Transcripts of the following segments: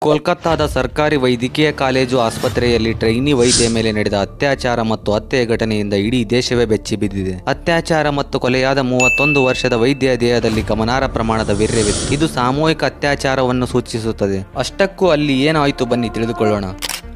ಕೋಲ್ಕತ್ತಾದ ಸರ್ಕಾರಿ ವೈದ್ಯಕೀಯ ಕಾಲೇಜು ಆಸ್ಪತ್ರೆಯಲ್ಲಿ ಟ್ರೈನಿ ವೈದ್ಯ ಮೇಲೆ ನಡೆದ ಅತ್ಯಾಚಾರ ಮತ್ತು ಹತ್ಯೆ ಘಟನೆಯಿಂದ ಇಡೀ ದೇಶವೇ ಬೆಚ್ಚಿಬಿದ್ದಿದೆ. ಅತ್ಯಾಚಾರ ಮತ್ತು ಕೊಲೆಯಾದ 31 ವರ್ಷದ ವೈದ್ಯ ದೇಹದಲ್ಲಿ ಗಮನಾರ್ಹ ಪ್ರಮಾಣದ ವೀರ್ಯವಿತ್ತು. ಇದು ಸಾಮೂಹಿಕ ಅತ್ಯಾಚಾರವನ್ನು ಸೂಚಿಸುತ್ತದೆ. ಅಷ್ಟಕ್ಕೂ ಅಲ್ಲಿ ಏನಾಯಿತು ಬನ್ನಿ ತಿಳಿದುಕೊಳ್ಳೋಣ.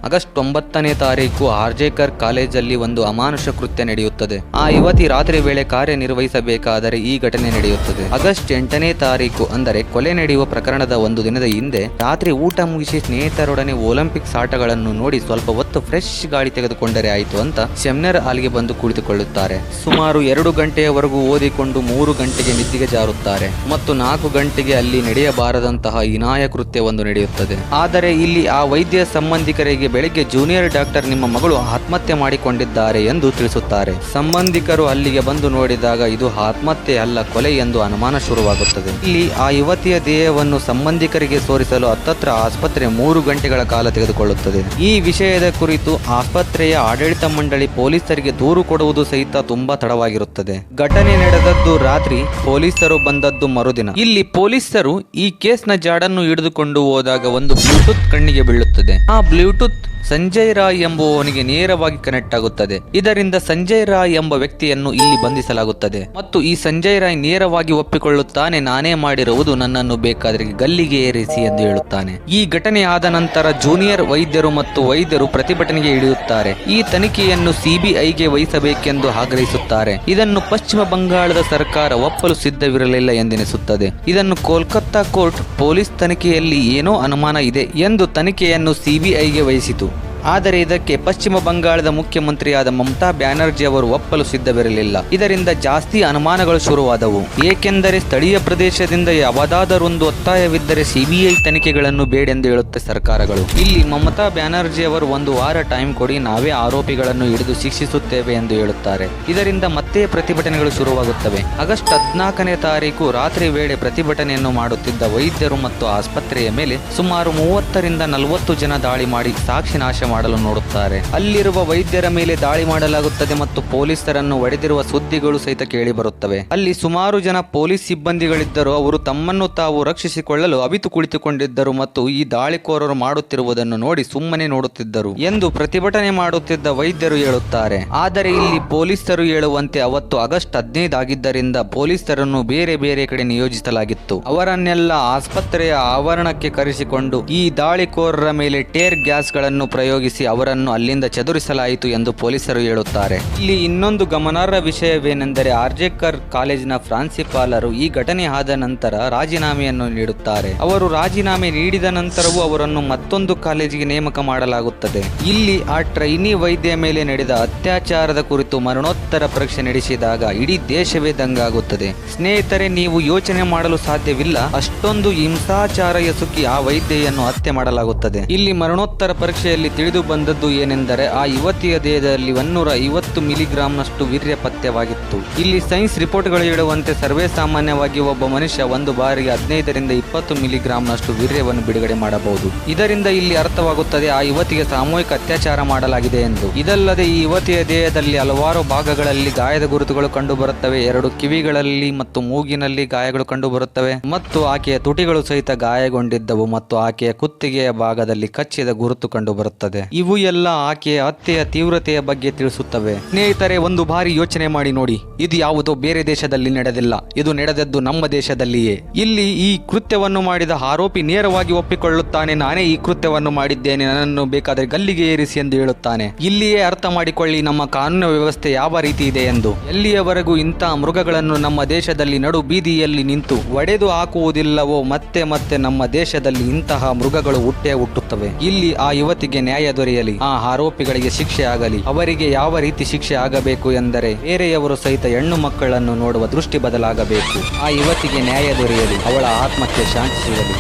ಆಗಸ್ಟ್ 9ನೇ ತಾರೀಕು ಆರ್ಜೇಕರ್ ಕಾಲೇಜಲ್ಲಿ ಒಂದು ಅಮಾನುಷ ಕೃತ್ಯ ನಡೆಯುತ್ತದೆ. ಆ ಯುವತಿ ರಾತ್ರಿ ವೇಳೆ ಕಾರ್ಯನಿರ್ವಹಿಸಬೇಕಾದರೆ ಈ ಘಟನೆ ನಡೆಯುತ್ತದೆ. ಆಗಸ್ಟ್ 8ನೇ ತಾರೀಕು ಅಂದರೆ ಕೊಲೆ ನಡೆಯುವ ಪ್ರಕರಣದ ಒಂದು ದಿನದ ಹಿಂದೆ ರಾತ್ರಿ ಊಟ ಮುಗಿಸಿ ಸ್ನೇಹಿತರೊಡನೆ ಒಲಿಂಪಿಕ್ಸ್ ಆಟಗಳನ್ನು ನೋಡಿ ಸ್ವಲ್ಪ ಹೊತ್ತು ಫ್ರೆಶ್ ಗಾಳಿ ತೆಗೆದುಕೊಂಡರೆ ಆಯಿತು ಅಂತ ಸೆಮಿನಾರ್ ಹಾಲ್ಗೆ ಬಂದು ಕುಳಿತುಕೊಳ್ಳುತ್ತಾರೆ. ಸುಮಾರು 2 ಗಂಟೆಯವರೆಗೂ ಓದಿಕೊಂಡು 3 ಗಂಟೆಗೆ ನಿದ್ದಿಗೆ ಜಾರುತ್ತಾರೆ ಮತ್ತು 4 ಗಂಟೆಗೆ ಅಲ್ಲಿ ನಡೆಯಬಾರದಂತಹ ಹೀನಾಯ ಕೃತ್ಯವೊಂದು ನಡೆಯುತ್ತದೆ. ಆದರೆ ಇಲ್ಲಿ ಆ ವೈದ್ಯ ಸಂಬಂಧಿಕರಿಗೆ ಬೆಳಿಗ್ಗೆ ಜೂನಿಯರ್ ಡಾಕ್ಟರ್ ನಿಮ್ಮ ಮಗಳು ಆತ್ಮಹತ್ಯೆ ಮಾಡಿಕೊಂಡಿದ್ದಾರೆ ಎಂದು ತಿಳಿಸುತ್ತಾರೆ. ಸಂಬಂಧಿಕರು ಅಲ್ಲಿಗೆ ಬಂದು ನೋಡಿದಾಗ ಇದು ಆತ್ಮಹತ್ಯೆ ಅಲ್ಲ ಕೊಲೆ ಎಂದು ಅನುಮಾನ ಶುರುವಾಗುತ್ತದೆ. ಇಲ್ಲಿ ಆ ಯುವತಿಯ ದೇಹವನ್ನು ಸಂಬಂಧಿಕರಿಗೆ ತೋರಿಸಲು ಹತ್ತತ್ರ ಆಸ್ಪತ್ರೆ 3 ಗಂಟೆಗಳ ಕಾಲ ತೆಗೆದುಕೊಳ್ಳುತ್ತದೆ. ಈ ವಿಷಯದ ಕುರಿತು ಆಸ್ಪತ್ರೆಯ ಆಡಳಿತ ಮಂಡಳಿ ಪೊಲೀಸರಿಗೆ ದೂರು ಕೊಡುವುದು ಸಹಿತ ತುಂಬಾ ತಡವಾಗಿರುತ್ತದೆ. ಘಟನೆ ನಡೆದದ್ದು ರಾತ್ರಿ, ಪೊಲೀಸರು ಬಂದದ್ದು ಮರುದಿನ. ಇಲ್ಲಿ ಪೊಲೀಸರು ಈ ಕೇಸ್ನ ಜಾಡನ್ನು ಹಿಡಿದುಕೊಂಡು ಹೋದಾಗ ಒಂದು ಬ್ಲೂಟೂತ್ ಕಣ್ಣಿಗೆ ಬೀಳುತ್ತದೆ. ಆ ಬ್ಲೂಟೂತ್ ಸಂಜಯ್ ರಾಯ್ ಎಂಬುವವನಿಗೆ ನೇರವಾಗಿ ಕನೆಕ್ಟ್ ಆಗುತ್ತದೆ. ಇದರಿಂದ ಸಂಜಯ್ ರಾಯ್ ಎಂಬ ವ್ಯಕ್ತಿಯನ್ನು ಇಲ್ಲಿ ಬಂಧಿಸಲಾಗುತ್ತದೆ ಮತ್ತು ಈ ಸಂಜಯ್ ರಾಯ್ ನೇರವಾಗಿ ಒಪ್ಪಿಕೊಳ್ಳುತ್ತಾನೆ, ನಾನೇ ಮಾಡಿರುವುದು, ನನ್ನನ್ನು ಬೇಕಾದರೆ ಗಲ್ಲಿಗೆ ಏರಿಸಿ ಎಂದು ಹೇಳುತ್ತಾನೆ. ಈ ಘಟನೆ ಆದ ನಂತರ ಜೂನಿಯರ್ ವೈದ್ಯರು ಮತ್ತು ವೈದ್ಯರು ಪ್ರತಿಭಟನೆಗೆ ಇಳಿಯುತ್ತಾರೆ. ಈ ತನಿಖೆಯನ್ನು ಸಿಬಿಐಗೆ ವಹಿಸಬೇಕೆಂದು ಆಗ್ರಹಿಸುತ್ತಾರೆ. ಇದನ್ನು ಪಶ್ಚಿಮ ಬಂಗಾಳದ ಸರ್ಕಾರ ಒಪ್ಪಲು ಸಿದ್ಧವಿರಲಿಲ್ಲ ಎಂದೆನಿಸುತ್ತದೆ. ಇದನ್ನು ಕೋಲ್ಕತ್ತಾ ಕೋರ್ಟ್ ಪೊಲೀಸ್ ತನಿಖೆಯಲ್ಲಿ ಏನೋ ಅನುಮಾನ ಇದೆ ಎಂದು ತನಿಖೆಯನ್ನು ಸಿಬಿಐಗೆ ವಹಿಸಿತು. ಆದರೆ ಇದಕ್ಕೆ ಪಶ್ಚಿಮ ಬಂಗಾಳದ ಮುಖ್ಯಮಂತ್ರಿಯಾದ ಮಮತಾ ಬ್ಯಾನರ್ಜಿ ಅವರು ಒಪ್ಪಲು ಸಿದ್ಧವಿರಲಿಲ್ಲ. ಇದರಿಂದ ಜಾಸ್ತಿ ಅನುಮಾನಗಳು ಶುರುವಾದವು. ಏಕೆಂದರೆ ಸ್ಥಳೀಯ ಪ್ರದೇಶದಿಂದ ಯಾವುದಾದರೊಂದು ಒತ್ತಾಯವಿದ್ದರೆ ಸಿಬಿಐ ತನಿಖೆಗಳನ್ನು ಬೇಡೆಂದು ಹೇಳುತ್ತೆ ಸರ್ಕಾರಗಳು. ಇಲ್ಲಿ ಮಮತಾ ಬ್ಯಾನರ್ಜಿ ಅವರು 1 ವಾರ ಟೈಮ್ ಕೊಡಿ, ನಾವೇ ಆರೋಪಿಗಳನ್ನು ಹಿಡಿದು ಶಿಕ್ಷಿಸುತ್ತೇವೆ ಎಂದು ಹೇಳುತ್ತಾರೆ. ಇದರಿಂದ ಮತ್ತೆ ಪ್ರತಿಭಟನೆಗಳು ಶುರುವಾಗುತ್ತವೆ. ಆಗಸ್ಟ್ 14ನೇ ತಾರೀಕು ರಾತ್ರಿ ವೇಳೆ ಪ್ರತಿಭಟನೆಯನ್ನು ಮಾಡುತ್ತಿದ್ದ ವೈದ್ಯರು ಮತ್ತು ಆಸ್ಪತ್ರೆಯ ಮೇಲೆ ಸುಮಾರು 30ರಿಂದ 40 ಜನ ದಾಳಿ ಮಾಡಿ ಸಾಕ್ಷಿ ನಾಶ ಮಾಡಲು ನೋಡುತ್ತಾರೆ. ಅಲ್ಲಿರುವ ವೈದ್ಯರ ಮೇಲೆ ದಾಳಿ ಮಾಡಲಾಗುತ್ತದೆ ಮತ್ತು ಪೊಲೀಸರನ್ನು ಹೊಡೆದಿರುವ ಸುದ್ದಿಗಳು ಸಹಿತ ಕೇಳಿ ಬರುತ್ತವೆ. ಅಲ್ಲಿ ಸುಮಾರು ಜನ ಪೊಲೀಸ್ ಸಿಬ್ಬಂದಿಗಳಿದ್ದರು. ಅವರು ತಮ್ಮನ್ನು ತಾವು ರಕ್ಷಿಸಿಕೊಳ್ಳಲು ಅವಿತು ಕುಳಿತುಕೊಂಡಿದ್ದರು ಮತ್ತು ಈ ದಾಳಿಕೋರರು ಮಾಡುತ್ತಿರುವುದನ್ನು ನೋಡಿ ಸುಮ್ಮನೆ ನೋಡುತ್ತಿದ್ದರು ಎಂದು ಪ್ರತಿಭಟನೆ ಮಾಡುತ್ತಿದ್ದ ವೈದ್ಯರು ಹೇಳುತ್ತಾರೆ. ಆದರೆ ಇಲ್ಲಿ ಪೊಲೀಸರು ಹೇಳುವಂತೆ ಅವತ್ತು ಆಗಸ್ಟ್ 15 ಆಗಿದ್ದರಿಂದ ಪೊಲೀಸರನ್ನು ಬೇರೆ ಬೇರೆ ಕಡೆ ನಿಯೋಜಿಸಲಾಗಿತ್ತು. ಅವರನ್ನೆಲ್ಲ ಆಸ್ಪತ್ರೆಯ ಆವರಣಕ್ಕೆ ಕರೆಸಿಕೊಂಡು ಈ ದಾಳಿಕೋರರ ಮೇಲೆ ಟೇರ್ ಗ್ಯಾಸ್ಗಳನ್ನು ಪ್ರಯೋಗಿಸಿ ಅವರನ್ನು ಅಲ್ಲಿಂದ ಚದುರಿಸಲಾಯಿತು ಎಂದು ಪೊಲೀಸರು ಹೇಳುತ್ತಾರೆ. ಇಲ್ಲಿ ಇನ್ನೊಂದು ಗಮನಾರ್ಹ ವಿಷಯವೇನೆಂದರೆ ಆರ್ಜೇಕರ್ ಕಾಲೇಜಿನ ಪ್ರಾಂಶುಪಾಲರು ಈ ಘಟನೆ ಆದ ನಂತರ ರಾಜೀನಾಮೆಯನ್ನು ನೀಡುತ್ತಾರೆ. ಅವರು ರಾಜೀನಾಮೆ ನೀಡಿದ ನಂತರವೂ ಅವರನ್ನು ಮತ್ತೊಂದು ಕಾಲೇಜಿಗೆ ನೇಮಕ ಮಾಡಲಾಗುತ್ತದೆ. ಇಲ್ಲಿ ಆ ಟ್ರೈನಿ ವೈದ್ಯ ಮೇಲೆ ನಡೆದ ಅತ್ಯಾಚಾರದ ಕುರಿತು ಮರಣೋತ್ತರ ಪರೀಕ್ಷೆ ನಡೆಸಿದಾಗ ಇಡೀ ದೇಶವೇ ದಂಗಾಗುತ್ತದೆ. ಸ್ನೇಹಿತರೆ, ನೀವು ಯೋಚನೆ ಮಾಡಲು ಸಾಧ್ಯವಿಲ್ಲ, ಅಷ್ಟೊಂದು ಹಿಂಸಾಚಾರ ಎಸಗಿ ಆ ವೈದ್ಯೆಯನ್ನು ಹತ್ಯೆ ಮಾಡಲಾಗುತ್ತದೆ. ಇಲ್ಲಿ ಮರಣೋತ್ತರ ಪರೀಕ್ಷೆಯಲ್ಲಿ ತಿಳಿದು ಬಂದದ್ದು ಏನೆಂದರೆ ಆ ಯುವತಿಯ ದೇಹದಲ್ಲಿ 150 ಮಿಲಿಗ್ರಾಂನಷ್ಟು ವೀರ್ಯ ಪತ್ಯವಾಗಿತ್ತು. ಇಲ್ಲಿ ಸೈನ್ಸ್ ರಿಪೋರ್ಟ್ಗಳು ಹೇಳುವಂತೆ ಸರ್ವೇ ಸಾಮಾನ್ಯವಾಗಿ ಒಬ್ಬ ಮನುಷ್ಯ ಒಂದು ಬಾರಿಗೆ 15ರಿಂದ 20 ಮಿಲಿಗ್ರಾಂನಷ್ಟು ವೀರ್ಯವನ್ನು ಬಿಡುಗಡೆ ಮಾಡಬಹುದು. ಇದರಿಂದ ಇಲ್ಲಿ ಅರ್ಥವಾಗುತ್ತದೆ ಆ ಯುವತಿಗೆ ಸಾಮೂಹಿಕ ಅತ್ಯಾಚಾರ ಮಾಡಲಾಗಿದೆ ಎಂದು. ಇದಲ್ಲದೆ ಈ ಯುವತಿಯ ದೇಹದಲ್ಲಿ ಹಲವಾರು ಭಾಗಗಳಲ್ಲಿ ಗಾಯದ ಗುರುತುಗಳು ಕಂಡುಬರುತ್ತವೆ. 2 ಕಿವಿಗಳಲ್ಲಿ ಮತ್ತು ಮೂಗಿನಲ್ಲಿ ಗಾಯಗಳು ಕಂಡುಬರುತ್ತವೆ ಮತ್ತು ಆಕೆಯ ತುಟಿಗಳು ಸಹಿತ ಗಾಯಗೊಂಡಿದ್ದವು ಮತ್ತು ಆಕೆಯ ಕುತ್ತಿಗೆಯ ಭಾಗದಲ್ಲಿ ಕಚ್ಚಿದ ಗುರುತು ಕಂಡುಬರುತ್ತದೆ. ಇವು ಎಲ್ಲ ಆಕೆಯ ಹತ್ಯೆಯ ತೀವ್ರತೆಯ ಬಗ್ಗೆ ತಿಳಿಸುತ್ತವೆ. ಸ್ನೇಹಿತರೆ, ಒಂದು ಬಾರಿ ಯೋಚನೆ ಮಾಡಿ ನೋಡಿ, ಇದು ಯಾವುದೋ ಬೇರೆ ದೇಶದಲ್ಲಿ ನಡೆದಿಲ್ಲ, ಇದು ನಡೆದದ್ದು ನಮ್ಮ ದೇಶದಲ್ಲಿಯೇ. ಇಲ್ಲಿ ಈ ಕೃತ್ಯವನ್ನು ಮಾಡಿದ ಆರೋಪಿ ನೇರವಾಗಿ ಒಪ್ಪಿಕೊಳ್ಳುತ್ತಾನೆ, ನಾನೇ ಈ ಕೃತ್ಯವನ್ನು ಮಾಡಿದ್ದೇನೆ, ನನ್ನನ್ನು ಬೇಕಾದರೆ ಗಲ್ಲಿಗೆ ಏರಿಸಿ ಎಂದು ಹೇಳುತ್ತಾನೆ. ಇಲ್ಲಿಯೇ ಅರ್ಥ ಮಾಡಿಕೊಳ್ಳಿ ನಮ್ಮ ಕಾನೂನು ವ್ಯವಸ್ಥೆ ಯಾವ ರೀತಿ ಇದೆ ಎಂದು. ಎಲ್ಲಿಯವರೆಗೂ ಇಂತಹ ಮೃಗಗಳನ್ನು ನಮ್ಮ ದೇಶದಲ್ಲಿ ನಡು ಬೀದಿಯಲ್ಲಿ ನಿಂತು ಒಡೆದು ಹಾಕುವುದಿಲ್ಲವೋ ಮತ್ತೆ ಮತ್ತೆ ನಮ್ಮ ದೇಶದಲ್ಲಿ ಇಂತಹ ಮೃಗಗಳು ಹುಟ್ಟುತ್ತವೆ. ಇಲ್ಲಿ ಆ ಯುವತಿಗೆ ನ್ಯಾಯ ದೊರೆಯಲಿ, ಆ ಆರೋಪಿಗಳಿಗೆ ಶಿಕ್ಷೆ ಆಗಲಿ. ಅವರಿಗೆ ಯಾವ ರೀತಿ ಶಿಕ್ಷೆ ಆಗಬೇಕು ಎಂದರೆ ಬೇರೆಯವರು ಸಹಿತ ಹೆಣ್ಣು ಮಕ್ಕಳನ್ನು ನೋಡುವ ದೃಷ್ಟಿ ಬದಲಾಗಬೇಕು. ಆ ಯುವತಿಗೆ ನ್ಯಾಯ ದೊರೆಯಲಿ, ಅವಳ ಆತ್ಮಕ್ಕೆ ಶಾಂತಿ ಸಿಗಲಿ.